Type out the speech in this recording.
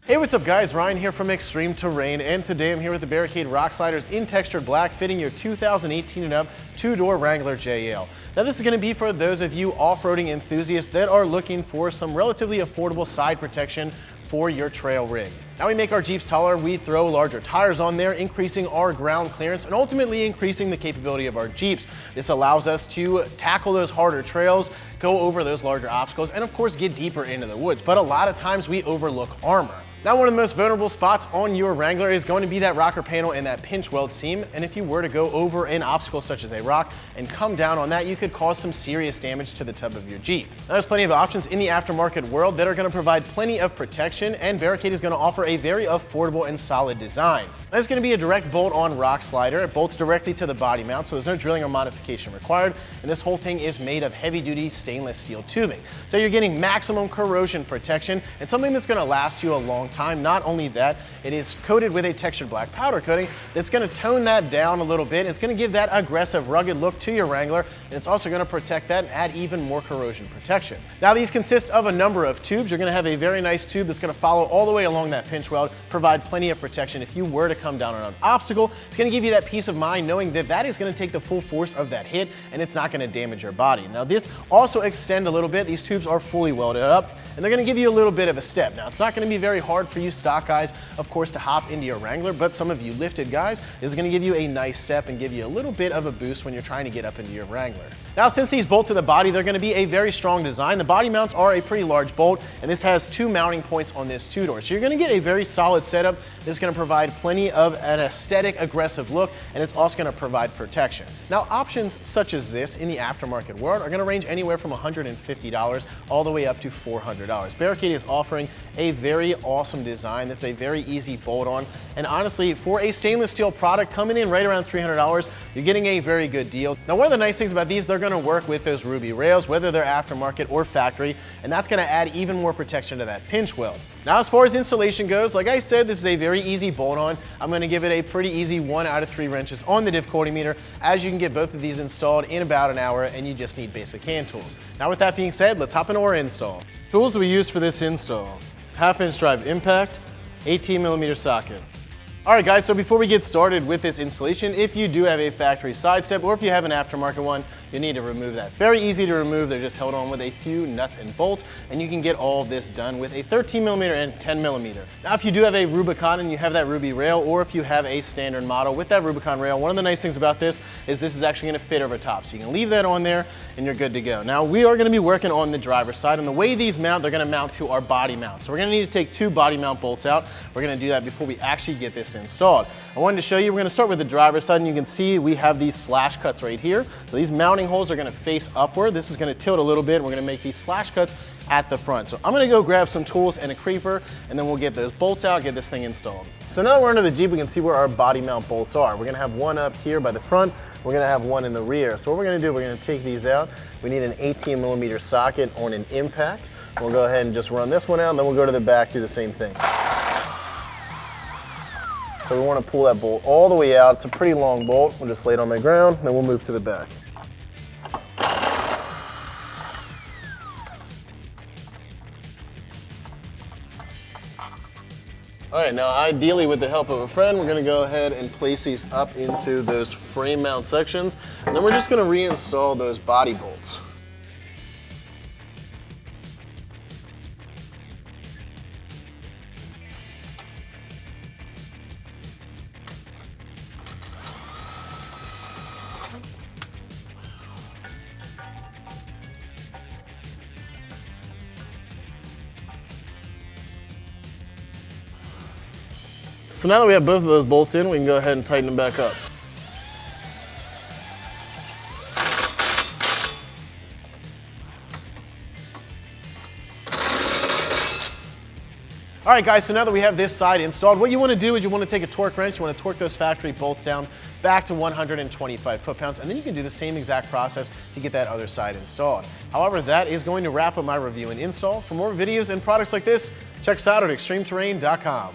Hey, what's up guys? Ryan here from Extreme Terrain, and today I'm here with the Barricade rock sliders in textured black, fitting your 2018 and up two-door Wrangler JL. Now this is going to be for those of you off-roading enthusiasts that are looking for some relatively affordable side protection for your trail rig. Now we make our Jeeps taller, we throw larger tires on there, increasing our ground clearance and ultimately increasing the capability of our Jeeps. This allows us to tackle those harder trails, go over those larger obstacles, and of course get deeper into the woods. But a lot of times we overlook armor. Now one of the most vulnerable spots on your Wrangler is going to be that rocker panel and that pinch weld seam, and if you were to go over an obstacle such as a rock and come down on that, you could cause some serious damage to the tub of your Jeep. Now, there's plenty of options in the aftermarket world that are going to provide plenty of protection, and Barricade is going to offer a very affordable and solid design. There's going to be a direct bolt-on rock slider. It bolts directly to the body mount, so there's no drilling or modification required, and this whole thing is made of heavy-duty stainless steel tubing. So you're getting maximum corrosion protection and something that's going to last you a long time. Not only that, it is coated with a textured black powder coating that's going to tone that down a little bit. It's going to give that aggressive, rugged look to your Wrangler, and it's also going to protect that and add even more corrosion protection. Now these consist of a number of tubes. You're going to have a very nice tube that's going to follow all the way along that pinch weld, provide plenty of protection if you were to come down on an obstacle. It's going to give you that peace of mind knowing that that is going to take the full force of that hit and it's not going to damage your body. Now this also extend a little bit. These tubes are fully welded up and they're going to give you a little bit of a step. Now it's not going to be very hard for you stock guys, of course, to hop into your Wrangler, but some of you lifted guys, this is going to give you a nice step and give you a little bit of a boost when you're trying to get up into your Wrangler. Now since these bolt to the body, they're going to be a very strong design. The body mounts are a pretty large bolt, and this has two mounting points on this two-door. So you're going to get a very solid setup. This is going to provide plenty of an aesthetic, aggressive look, and it's also going to provide protection. Now options such as this in the aftermarket world are going to range anywhere from $150 all the way up to $400. Barricade is offering a very awesome design that's a very easy bolt on, and honestly for a stainless steel product coming in right around $300, you're getting a very good deal. Now one of the nice things about these, they're going to work with those ruby rails, whether they're aftermarket or factory, and that's going to add even more protection to that pinch weld. Now as far as installation goes, like I said, this is a very easy bolt on. I'm going to give it a pretty easy 1 out of 3 wrenches on the difficulty meter, as you can get both of these installed in about an hour and you just need basic hand tools. Now with that being said, let's hop into our install. Tools that we use for this install: 1/2-inch drive impact, 18mm socket. Alright guys, so before we get started with this installation, if you do have a factory side step or if you have an aftermarket one, you need to remove that. It's very easy to remove. They're just held on with a few nuts and bolts, and you can get all of this done with a 13mm and 10mm. Now if you do have a Rubicon and you have that ruby rail, or if you have a standard model with that Rubicon rail, one of the nice things about this is actually going to fit over top. So you can leave that on there and you're good to go. Now we are going to be working on the driver's side, and the way these mount, they're going to mount to our body mount. So we're going to need to take 2 body mount bolts out. We're going to do that before we actually get this installed. I wanted to show you, we're going to start with the driver's side, and you can see we have these slash cuts right here. So these mounting holes are going to face upward. This is going to tilt a little bit, and we're going to make these slash cuts at the front. So I'm going to go grab some tools and a creeper, and then we'll get those bolts out, get this thing installed. So now that we're under the Jeep, we can see where our body mount bolts are. We're going to have one up here by the front. We're going to have one in the rear. So what we're going to do, we're going to take these out. We need an 18mm socket on an impact. We'll go ahead and just run this one out, and then we'll go to the back, do the same thing. So we want to pull that bolt all the way out. It's a pretty long bolt. We'll just lay it on the ground, then we'll move to the back. All right, now ideally with the help of a friend, we're going to go ahead and place these up into those frame mount sections, and then we're just going to reinstall those body bolts. So now that we have both of those bolts in, we can go ahead and tighten them back up. All right guys, so now that we have this side installed, what you want to do is you want to take a torque wrench, you want to torque those factory bolts down back to 125 foot-pounds, and then you can do the same exact process to get that other side installed. However, that is going to wrap up my review and install. For more videos and products like this, check us out at ExtremeTerrain.com.